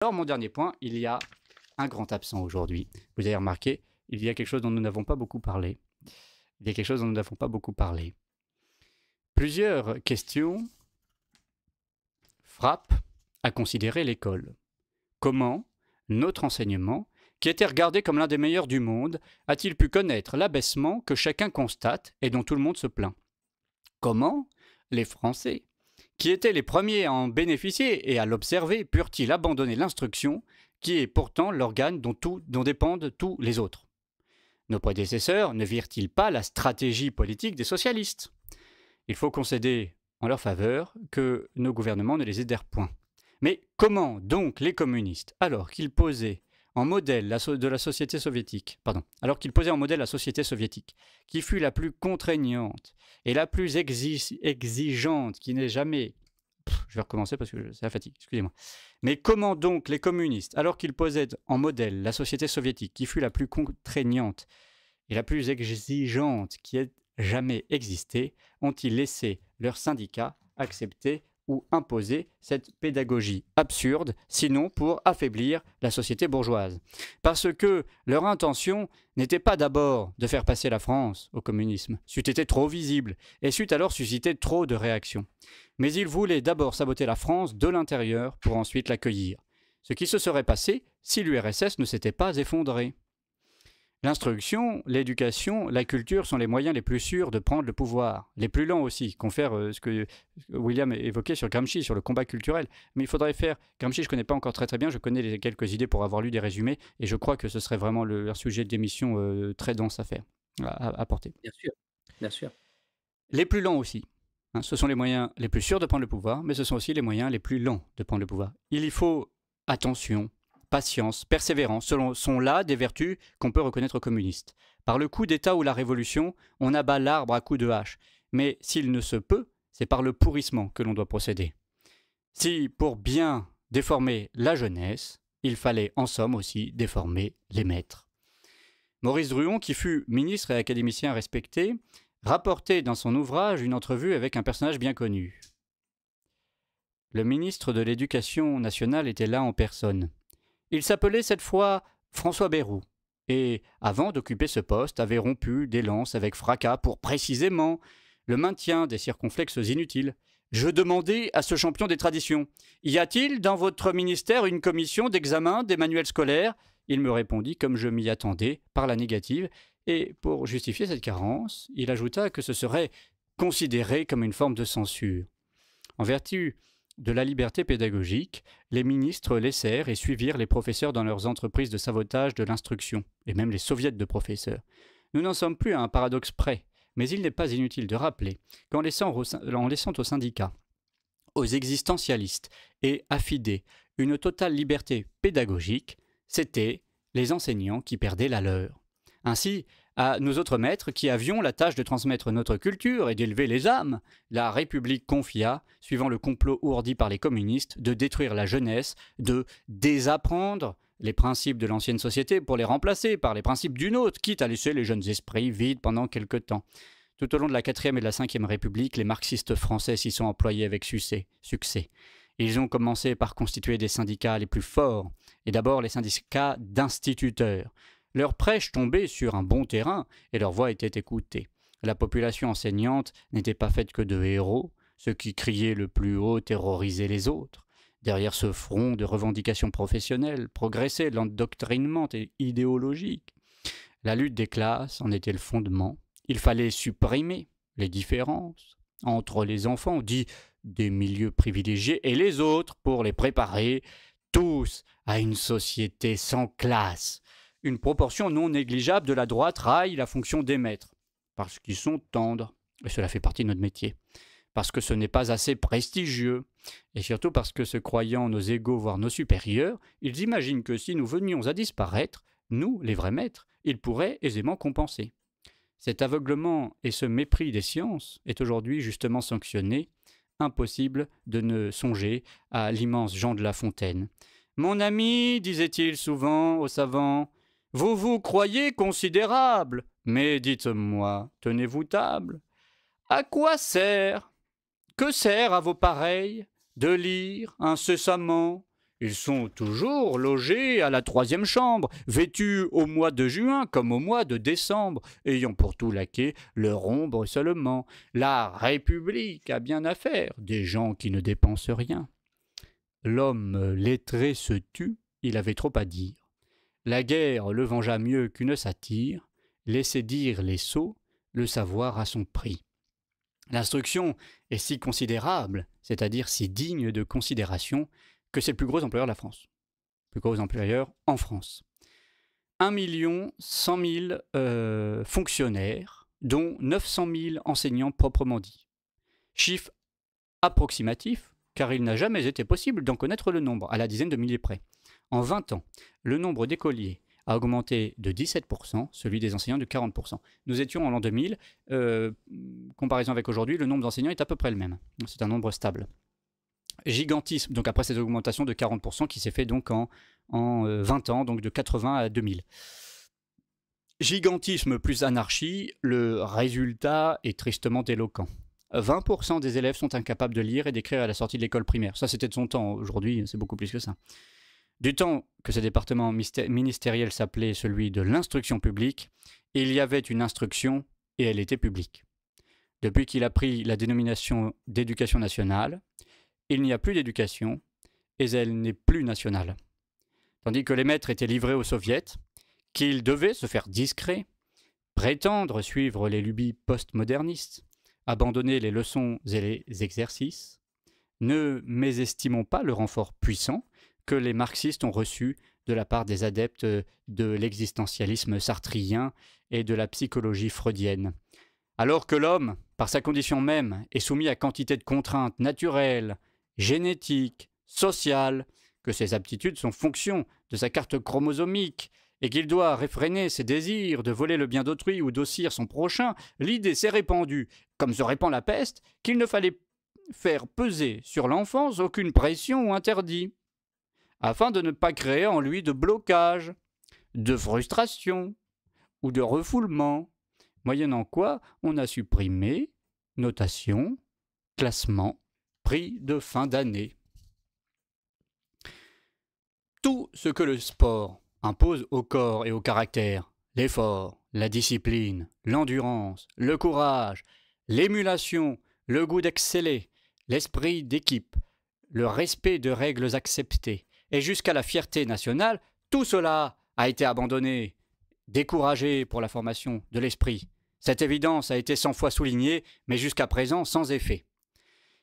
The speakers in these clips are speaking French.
Alors, mon dernier point, il y a un grand absent aujourd'hui. Vous avez remarqué, il y a quelque chose dont nous n'avons pas beaucoup parlé. Il y a quelque chose dont nous n'avons pas beaucoup parlé. Plusieurs questions frappent à considérer l'école. Comment notre enseignement, qui était regardé comme l'un des meilleurs du monde, a-t-il pu connaître l'abaissement que chacun constate et dont tout le monde se plaint? Comment les Français, qui étaient les premiers à en bénéficier et à l'observer, purent-ils abandonner l'instruction, qui est pourtant l'organe dont dépendent tous les autres? Nos prédécesseurs ne virent-ils pas la stratégie politique des socialistes? Il faut concéder en leur faveur que nos gouvernements ne les aidèrent point. Mais comment donc les communistes, alors qu'ils posaient en modèle de la société soviétique, qui fut la plus contraignante et la plus exigeante, qui n'est jamais... je vais recommencer parce que c'est la fatigue, excusez-moi. Mais comment donc les communistes, alors qu'ils posaient en modèle la société soviétique, qui fut la plus contraignante et la plus exigeante qui ait jamais existé, ont-ils laissé leurs syndicats accepter ou imposer cette pédagogie absurde, sinon pour affaiblir la société bourgeoise? Parce que leur intention n'était pas d'abord de faire passer la France au communisme, c'eût été trop visible, et c'eût alors suscité trop de réactions. Mais ils voulaient d'abord saboter la France de l'intérieur pour ensuite l'accueillir. Ce qui se serait passé si l'URSS ne s'était pas effondrée. L'instruction, l'éducation, la culture sont les moyens les plus sûrs de prendre le pouvoir. Les plus lents aussi, confère ce que William évoquait sur Gramsci, sur le combat culturel. Mais il faudrait faire... Gramsci, je ne connais pas encore très bien, je connais quelques idées pour avoir lu des résumés, et je crois que ce serait vraiment un sujet d'émission très dense à faire, à porter. Bien sûr, bien sûr. Les plus lents aussi. Ce sont les moyens les plus sûrs de prendre le pouvoir, mais ce sont aussi les moyens les plus lents de prendre le pouvoir. Il y faut attention, patience, persévérance, sont là des vertus qu'on peut reconnaître aux communistes. Par le coup d'État ou la Révolution, on abat l'arbre à coups de hache. Mais s'il ne se peut, c'est par le pourrissement que l'on doit procéder. Si, pour bien déformer la jeunesse, il fallait en somme aussi déformer les maîtres. Maurice Druon, qui fut ministre et académicien respecté, rapportait dans son ouvrage une entrevue avec un personnage bien connu. Le ministre de l'Éducation nationale était là en personne. Il s'appelait cette fois François Bayrou, et, avant d'occuper ce poste, avait rompu des lances avec fracas pour précisément le maintien des circonflexes inutiles. Je demandais à ce champion des traditions: y a-t-il dans votre ministère une commission d'examen des manuels scolaires? Il me répondit, comme je m'y attendais, par la négative, et pour justifier cette carence, il ajouta que ce serait considéré comme une forme de censure. En vertu de la liberté pédagogique, les ministres laissèrent et suivirent les professeurs dans leurs entreprises de sabotage de l'instruction, et même les soviets de professeurs. Nous n'en sommes plus à un paradoxe près, mais il n'est pas inutile de rappeler qu'en laissant aux syndicats, aux existentialistes et affidés une totale liberté pédagogique, c'était les enseignants qui perdaient la leur. Ainsi, à nous autres maîtres qui avions la tâche de transmettre notre culture et d'élever les âmes, la République confia, suivant le complot ourdi par les communistes, de détruire la jeunesse, de désapprendre les principes de l'ancienne société pour les remplacer par les principes d'une autre, quitte à laisser les jeunes esprits vides pendant quelque temps. Tout au long de la 4e et de la 5e République, les marxistes français s'y sont employés avec succès. Ils ont commencé par constituer des syndicats les plus forts, et d'abord les syndicats d'instituteurs. Leur prêche tombait sur un bon terrain et leur voix était écoutée. La population enseignante n'était pas faite que de héros, ceux qui criaient le plus haut terrorisaient les autres. Derrière ce front de revendications professionnelles progressait l'endoctrinement idéologique. La lutte des classes en était le fondement. Il fallait supprimer les différences entre les enfants, dits des milieux privilégiés, et les autres pour les préparer tous à une société sans classe. Une proportion non négligeable de la droite raille la fonction des maîtres, parce qu'ils sont tendres, et cela fait partie de notre métier, parce que ce n'est pas assez prestigieux, et surtout parce que se croyant nos égaux, voire nos supérieurs, ils imaginent que si nous venions à disparaître, nous, les vrais maîtres, ils pourraient aisément compenser. Cet aveuglement et ce mépris des sciences est aujourd'hui justement sanctionné. Impossible de ne songer à l'immense Jean de La Fontaine. « Mon ami, disait-il souvent aux savants, vous vous croyez considérable, mais dites-moi, tenez-vous table? À quoi sert, que sert à vos pareils de lire incessamment Ils sont toujours logés à la 3e chambre, vêtus au mois de juin comme au mois de décembre, ayant pour tout laquais leur ombre seulement. La République a bien à faire, des gens qui ne dépensent rien. L'homme lettré se tut, il avait trop à dire. La guerre le vengea mieux qu'une satire, laissez dire les sots, le savoir a son prix. L'instruction est si considérable, c'est-à-dire si digne de considération, que c'est le plus gros employeur de la France. Le plus gros employeur en France. 1 100 000 fonctionnaires, dont 900 000 enseignants proprement dit. Chiffre approximatif, car il n'a jamais été possible d'en connaître le nombre, à la dizaine de milliers près. En 20 ans, le nombre d'écoliers a augmenté de 17%, celui des enseignants de 40%. Nous étions en l'an 2000, comparaison avec aujourd'hui, le nombre d'enseignants est à peu près le même. C'est un nombre stable. Gigantisme, donc après cette augmentation de 40% qui s'est fait donc en 20 ans, donc de 80 à 2000. Gigantisme plus anarchie, le résultat est tristement éloquent. 20% des élèves sont incapables de lire et d'écrire à la sortie de l'école primaire. Ça, c'était de son temps. Aujourd'hui, c'est beaucoup plus que ça. Du temps que ce département ministériel s'appelait celui de l'instruction publique, il y avait une instruction et elle était publique. Depuis qu'il a pris la dénomination d'éducation nationale, il n'y a plus d'éducation et elle n'est plus nationale. Tandis que les maîtres étaient livrés aux soviets, qu'ils devaient se faire discrets, prétendre suivre les lubies postmodernistes, abandonner les leçons et les exercices, ne mésestimons pas le renfort puissant que les marxistes ont reçu de la part des adeptes de l'existentialisme sartrien et de la psychologie freudienne. Alors que l'homme, par sa condition même, est soumis à quantité de contraintes naturelles, génétiques, sociales, que ses aptitudes sont fonction de sa carte chromosomique, et qu'il doit réfréner ses désirs de voler le bien d'autrui ou d'ossir son prochain, l'idée s'est répandue, comme se répand la peste, qu'il ne fallait faire peser sur l'enfance aucune pression ou interdit, afin de ne pas créer en lui de blocage, de frustration ou de refoulement, moyennant quoi on a supprimé notation, classement, prix de fin d'année. Tout ce que le sport impose au corps et au caractère, l'effort, la discipline, l'endurance, le courage, l'émulation, le goût d'exceller, l'esprit d'équipe, le respect de règles acceptées, et jusqu'à la fierté nationale, tout cela a été abandonné, découragé pour la formation de l'esprit. Cette évidence a été 100 fois soulignée, mais jusqu'à présent sans effet.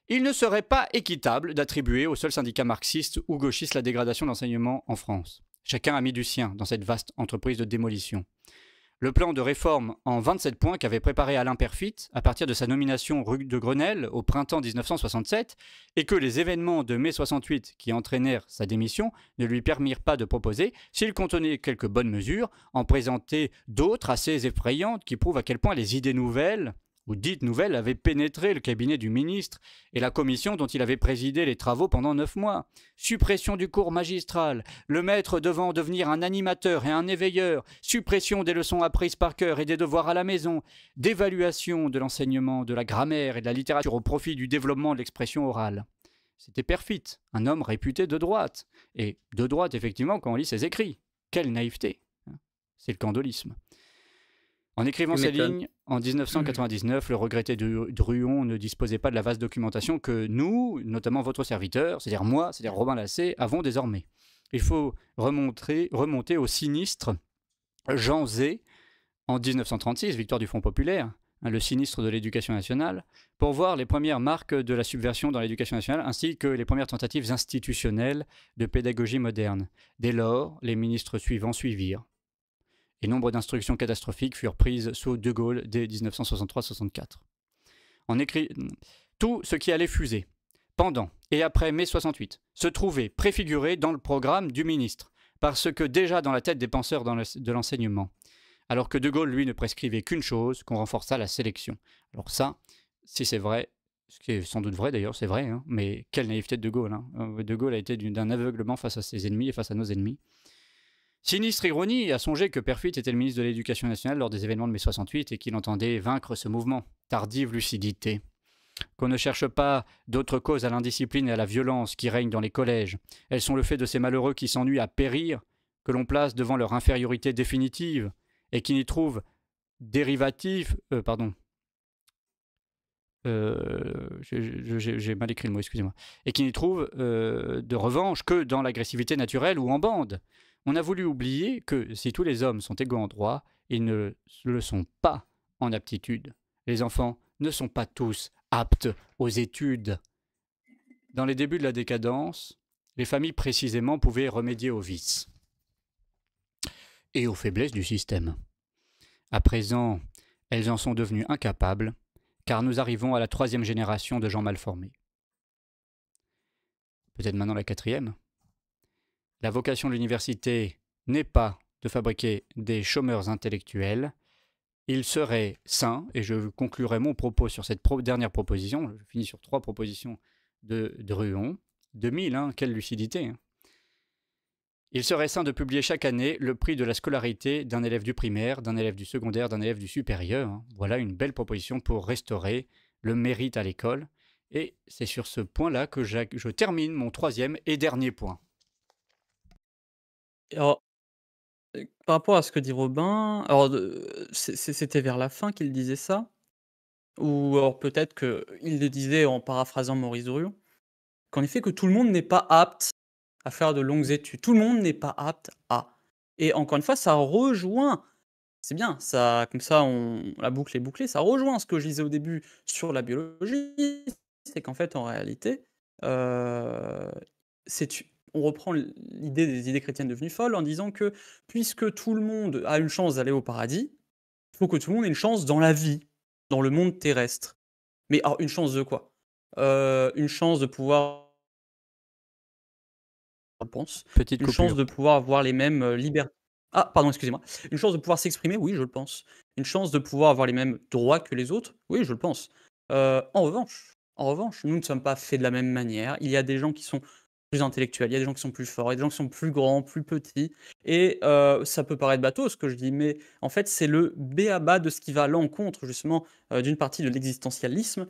Il ne serait pas équitable d'attribuer au seul syndicat marxiste ou gauchiste la dégradation de l'enseignement en France. Chacun a mis du sien dans cette vaste entreprise de démolition. Le plan de réforme en 27 points qu'avait préparé Alain Perfit à partir de sa nomination rue de Grenelle au printemps 1967 et que les événements de mai 68 qui entraînèrent sa démission ne lui permirent pas de proposer, s'il contenait quelques bonnes mesures, en présenter d'autres assez effrayantes qui prouvent à quel point les idées nouvelles ou dites nouvelles avaient pénétré le cabinet du ministre et la commission dont il avait présidé les travaux pendant 9 mois. Suppression du cours magistral, le maître devant devenir un animateur et un éveilleur, suppression des leçons apprises par cœur et des devoirs à la maison, dévaluation de l'enseignement, de la grammaire et de la littérature au profit du développement de l'expression orale. C'était Perfit, un homme réputé de droite. Et de droite, effectivement, quand on lit ses écrits. Quelle naïveté! C'est le candolisme. En écrivant ces lignes, en 1999, le regretté Druon ne disposait pas de la vaste documentation que nous, notamment votre serviteur, c'est-à-dire moi, c'est-à-dire Robin Lassay, avons désormais. Il faut remonter au sinistre Jean Zay, en 1936, victoire du Front populaire, le sinistre de l'éducation nationale, pour voir les premières marques de la subversion dans l'éducation nationale, ainsi que les premières tentatives institutionnelles de pédagogie moderne. Dès lors, les ministres suivants suivirent. Et nombre d'instructions catastrophiques furent prises sous De Gaulle dès 1963-64. Tout ce qui allait fuser, pendant et après mai 68, se trouvait préfiguré dans le programme du ministre, parce que déjà dans la tête des penseurs de l'enseignement, alors que De Gaulle, lui, ne prescrivait qu'une chose, qu'on renforçât la sélection. Alors ça, si c'est vrai, ce qui est sans doute vrai d'ailleurs, c'est vrai, hein, mais quelle naïveté de De Gaulle. Hein. De Gaulle a été d'un aveuglement face à ses ennemis et face à nos ennemis. Sinistre ironie à songer que Perfit était le ministre de l'Éducation nationale lors des événements de mai 68 et qu'il entendait vaincre ce mouvement. Tardive lucidité. qu'on ne cherche pas d'autres causes à l'indiscipline et à la violence qui règnent dans les collèges. Elles sont le fait de ces malheureux qui s'ennuient à périr, que l'on place devant leur infériorité définitive et qui n'y trouvent dérivatif, j'ai mal écrit le mot, excusez-moi, et qui n'y trouve de revanche que dans l'agressivité naturelle ou en bande. On a voulu oublier que si tous les hommes sont égaux en droit, ils ne le sont pas en aptitude. Les enfants ne sont pas tous aptes aux études. Dans les débuts de la décadence, les familles précisément pouvaient remédier aux vices et aux faiblesses du système. À présent, elles en sont devenues incapables, car nous arrivons à la 3e génération de gens mal formés. Peut-être maintenant la 4e. La vocation de l'université n'est pas de fabriquer des chômeurs intellectuels. Il serait sain, et je conclurai mon propos sur cette dernière proposition, je finis sur 3 propositions de Druon, 2000, quelle lucidité. Il serait sain de publier chaque année le prix de la scolarité d'un élève du primaire, d'un élève du secondaire, d'un élève du supérieur. Voilà une belle proposition pour restaurer le mérite à l'école. Et c'est sur ce point-là que je termine mon 3e et dernier point. Alors, par rapport à ce que dit Robin, alors c'était vers la fin qu'il disait ça? Ou alors peut-être qu'il le disait en paraphrasant Maurice Druon? Qu'en effet, que tout le monde n'est pas apte à faire de longues études. Tout le monde n'est pas apte à. Et encore une fois, ça rejoint, c'est bien, ça, comme ça, la boucle est bouclée, ça rejoint ce que je disais au début sur la biologie, c'est qu'en fait, en réalité, euh, on reprend l'idée des idées chrétiennes devenues folles en disant que puisque tout le monde a une chance d'aller au paradis, il faut que tout le monde ait une chance dans la vie, dans le monde terrestre. Mais alors, une chance de quoi? Une chance de pouvoir, je pense, Petite une chance coupure. de pouvoir avoir les mêmes libertés. Ah, pardon, excusez-moi. Une chance de pouvoir s'exprimer, oui, je le pense. Une chance de pouvoir avoir les mêmes droits que les autres, oui, je le pense. En revanche, nous ne sommes pas faits de la même manière. Il y a des gens qui sont plus intellectuels, il y a des gens qui sont plus forts, il y a des gens qui sont plus grands, plus petits. Et ça peut paraître bateau ce que je dis, mais en fait, c'est le b.a.-ba de ce qui va à l'encontre justement d'une partie de l'existentialisme,